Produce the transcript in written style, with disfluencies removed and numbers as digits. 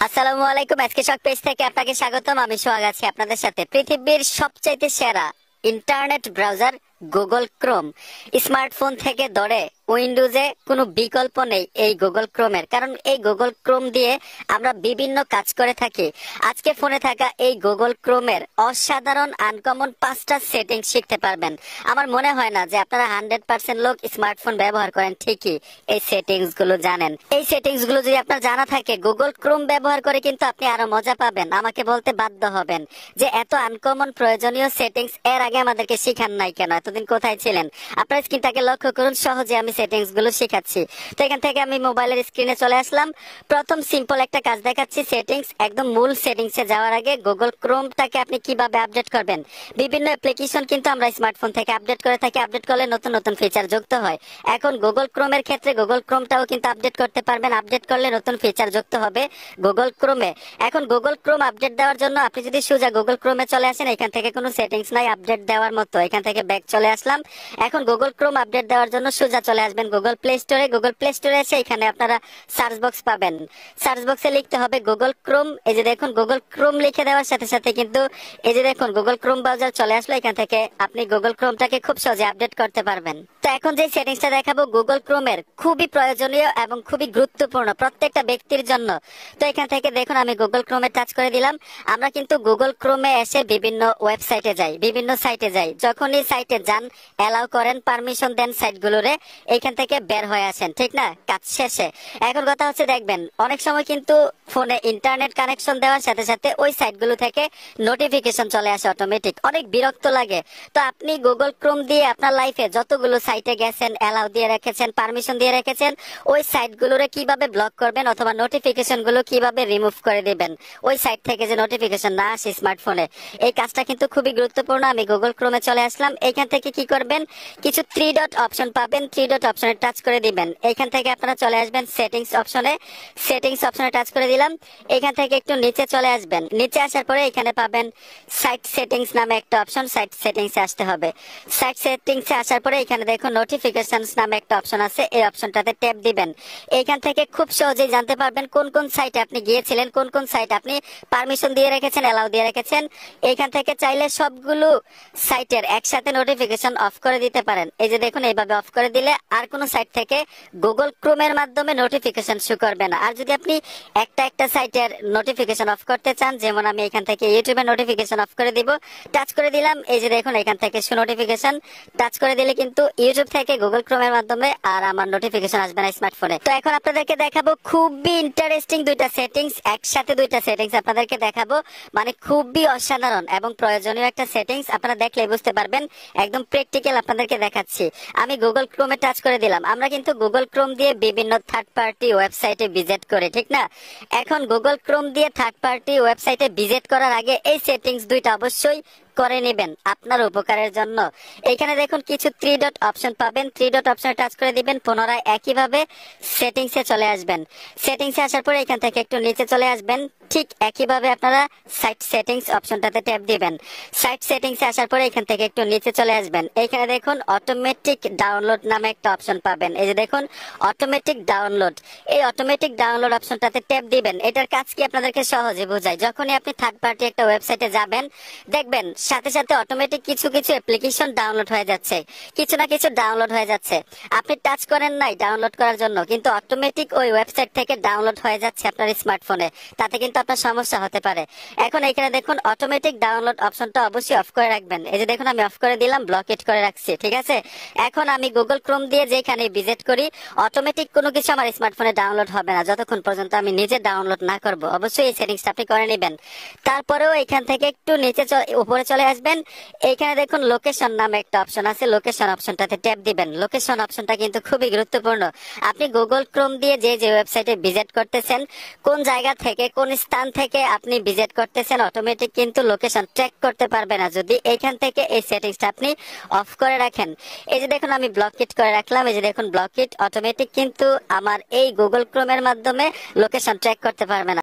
আসসালামু আলাইকুম। আজকে শখ পেজ থেকে আপনাকে স্বাগতম। আমি সোহাগ আছি আপনাদের সাথে। পৃথিবীর সবচাইতে সেরা internet browser Google Chrome. Smartphone থেকে ধরে উইন্ডোজে কোনো বিকল্প নেই এই গুগল ক্রোমের, কারণ এই গুগল ক্রোম দিয়ে আমরা বিভিন্ন কাজ করে থাকি। আজকে ফোনে থাকা এই গুগল ক্রোমের অসাধারণ আনকমন 5টা সেটিংস শিখতে পারবেন। আমার মনে হয় না যে আপনারা 100% লোক স্মার্টফোন ব্যবহার করেন ঠিকই এই সেটিংস গুলো জানেন। এই সেটিংস গুলো যদি আপনার জানা থাকে, গুগল ক্রোম ব্যবহার করে কিন্তু আপনি আরো মজা পাবেন। আমাকে বলতে বাধ্য হবেন যে এত আনকমন প্রয়োজনীয় সেটিংস এর আগে আমাদেরকে শিখান নাই কেন, এতদিন কোথায় ছিলেন? আপনার স্ক্রিনটাকে লক্ষ্য করুন, সহজে আমি সেটিংস গুলো শেখাচ্ছি। তো এখান থেকে আমি মোবাইলের স্ক্রিনে চলে আসলাম। প্রথম সিম্পল একটা কাজ দেখাচ্ছি, সেটিংস। একদম মূল সেটিংসে যাওয়ার আগে গুগল ক্রোমটাকে আপনি কিভাবে আপডেট করবেন। বিভিন্ন অ্যাপ্লিকেশন কিন্তু আমরা স্মার্টফোন থেকে আপডেট করে থাকি। আপডেট করলে নতুন নতুন ফিচার যুক্ত হয়। এখন গুগল ক্রোমের ক্ষেত্রে গুগল ক্রোমটাও কিন্তু আপডেট করতে পারবেন। আপডেট করলে নতুন ফিচার যুক্ত হবে গুগল ক্রোমে। এখন গুগল ক্রোম আপডেট দেওয়ার জন্য আপনি যদি সোজা গুগল ক্রোমে চলে আসেন, এখান থেকে কোনো সেটিংস নাই আপডেট দেওয়ার মতো। এখান থেকে ব্যাক চলে আসলাম। এখন গুগল ক্রোম আপডেট দেওয়ার জন্য সোজা চলে আসবেন গুগল প্লে স্টোরে। গুগল প্লে স্টোরে এসে এখানে আপনারা সার্চ বক্স পাবেন। সার্চ বক্সে লিখতে হবে গুগল ক্রোম। এই যে দেখুন, গুগল ক্রোম লিখে দেওয়ার সাথে সাথে কিন্তু এই যে দেখুন গুগল ক্রোম ব্রাউজার চলে আসলো। এখান থেকে আপনি গুগল ক্রোমটাকে খুব সহজে আপডেট করতে পারবেন। তো এখন যে সেটিংসটা দেখাবো গুগল ক্রোমের খুবই প্রয়োজনীয় এবং খুবই গুরুত্বপূর্ণ প্রত্যেকটা ব্যক্তির জন্য। তো এখান থেকে দেখুন আমি গুগল ক্রোমে টাচ করে দিলাম। আমরা কিন্তু গুগল ক্রোমে এসে বিভিন্ন ওয়েবসাইটে যাই, বিভিন্ন সাইটে যাই। যখনই সাইটে যান, অ্যালাউ করেন, পারমিশন দেন সাইটগুলোরে, এইখান থেকে বের হয়ে আসেন, ঠিক না? কাজ শেষে এখন কথা হচ্ছে, দেখবেন অনেক সময় কিন্তু ফোনে ইন্টারনেট কানেকশন দেওয়ার সাথে সাথে ওই সাইটগুলো থেকে নোটিফিকেশন চলে আসে অটোমেটিক। অনেক বিরক্ত লাগে। তো আপনি গুগল ক্রোম দিয়ে আপনার লাইফে যতগুলো সাইটে গেছেন, অ্যালাউ দিয়ে রেখেছেন, পারমিশন দিয়ে রেখেছেন, ওই সাইটগুলোরে কিভাবে ব্লক করবেন অথবা নোটিফিকেশন গুলো কিভাবে রিমুভ করে দিবেন, ওই সাইট থেকে যে নোটিফিকেশন না আসে স্মার্টফোনে, এই কাজটা কিন্তু খুবই গুরুত্বপূর্ণ। আমি গুগল ক্রোমে চলে আসলাম। এখান থেকে কি করবেন, কিছু 3 ডট অপশন পাবেন। 3 ডট অপশনে টাচ করে দিবেন। এখান থেকে আপনারা চলে আসবেন সেটিংস অপশনে। সেটিংস অপশনে টাচ করে দিলাম। এখান থেকে একটু নিচে চলে আসবেন। নিচে আসার পরে এখানে পাবেন সাইট সেটিংস নামে একটা অপশন। সাইট সেটিংসে আসতে হবে। সাইট সেটিংসে আসার পরে এখানে দেখুন নোটিফিকেশনস নামে একটা অপশন আছে। এই অপশনটাতে ট্যাপ দিবেন। এখান থেকে খুব সহজেই জানতে পারবেন কোন কোন সাইটে আপনি গিয়েছিলেন, কোন কোন সাইট আপনি পারমিশন দিয়ে রেখেছেন, অ্যালাউ দিয়ে রেখেছেন। এখান থেকে চাইলে সবগুলো সাইটের একসাথে নোটিফিকেশন অফ করে দিতে পারেন। এই যে দেখুন, এইভাবে অফ করে দিলে আর কোনো সাইট থেকে গুগল ক্রোমের মাধ্যমে নোটিফিকেশন শো করবে না। আর যদি আপনি একটা একটা সাইটের নোটিফিকেশন অফ করতে চান, যেমন আমি এখান থেকে ইউটিউবের নোটিফিকেশন অফ করে দিব। টাচ করে দিলাম। এই যে দেখুন, এখান থেকে শো নোটিফিকেশন টাচ করে দিলে কিন্তু ইউটিউব থেকে গুগল ক্রোমের মাধ্যমে আর আমার নোটিফিকেশন আসবে না স্মার্টফোনে। তো এখন আপনাদেরকে দেখাবো খুবই ইন্টারেস্টিং দুইটা সেটিংস। একসাথে দুইটা সেটিংস আপনাদেরকে দেখাবো, মানে খুবই অসাধারণ এবং প্রয়োজনীয় একটা সেটিংস। আপনারা দেখলে বুঝতে পারবেন, একদম প্র্যাকটিক্যাল আপনাদেরকে দেখাচ্ছি। আমি গুগল ক্রোমে টাচ করে দিলাম। আমরা কিন্তু গুগল ক্রোম দিয়ে বিভিন্ন থার্ড পার্টি ওয়েবসাইটে ভিজিট করি, ঠিক না? এখন গুগল ক্রোম দিয়ে থার্ড পার্টি ওয়েবসাইটে ভিজিট করার আগে এই সেটিংস দুইটা অবশ্যই করে নেবেন আপনার উপকারের জন্য। এখানে দেখুন কিছু 3 ডট অপশন পাবেন। 3 ডট অপশনে টাচ করে দিবেন। পুনরায় একইভাবে সেটিংসে চলে আসবেন। সেটিংসে আসার পরে এখান থেকে একটু নিচে চলে আসবেন। ঠিক একইভাবে আপনারা সাইট সেটিংস অপশনটাতে ট্যাপ দিবেন। সাইট সেটিংসে আসার পরে এখান থেকে একটু নিচে চলে আসবেন। এখানে দেখুন অটোমেটিক ডাউনলোড নামে একটা অপশন পাবেন। এই যে দেখুন অটোমেটিক ডাউনলোড। এই অটোমেটিক ডাউনলোড অপশনটাতে ট্যাপ দিবেন। এটার কাজ কি আপনাদেরকে সহজে বোঝাই। যখনই আপনি থার্ড পার্টি একটা ওয়েবসাইটে যাবেন, দেখবেন সাথে সাথে অটোমেটিক কিছু কিছু অ্যাপ্লিকেশন ডাউনলোড হয়ে যাচ্ছে, কিছু না কিছু ডাউনলোড হয়ে যাচ্ছে। আপনি টাচ করেন নাই ডাউনলোড করার জন্য, কিন্তু অটোমেটিক ওই ওয়েবসাইট থেকে ডাউনলোড হয়ে যাচ্ছে আপনার স্মার্টফোনে। তাতে কিন্তু আপনার সমস্যা হতে পারে। এখন এখানে দেখুন অটোমেটিক ডাউনলোড অপশনটা অবশ্যই অফ করে রাখবেন। এই যে দেখুন আমি অফ করে দিলাম, ব্লকেট করে রাখছি, ঠিক আছে? এখন আমি গুগল ক্রোম দিয়ে যেখানে ভিজিট করি, অটোমেটিক কোনো কিছু আমার স্মার্টফোনে ডাউনলোড হবে না যতক্ষণ পর্যন্ত আমি নিজে ডাউনলোড না করব। অবশ্যই এই সেটিংসটা আপনি করে নেবেন। তারপরেও এখান থেকে একটু নিচে উপরে চলে আসবেন। এইখানে দেখুন লোকেশন নামে একটা অপশন আছে। লোকেশন অপশনটাতে ট্যাপ দিবেন। লোকেশন অপশনটা কিন্তু খুবই গুরুত্বপূর্ণ। আপনি গুগল ক্রোম দিয়ে যে যে ওয়েবসাইটে ভিজিট করতেছেন, কোন জায়গা থেকে, কোন স্থান থেকে আপনি ভিজিট করতেছেন, অটোমেটিক কিন্তু লোকেশন ট্র্যাক করতে পারবে না যদি এইখান থেকে এই সেটিংসটা আপনি অফ করে রাখেন। এই যে দেখুন আমি ব্লকেট করে রাখলাম। এই যে দেখুন ব্লকেট, অটোমেটিক কিন্তু আমার এই গুগল ক্রোমের মাধ্যমে লোকেশন ট্র্যাক করতে পারবে না।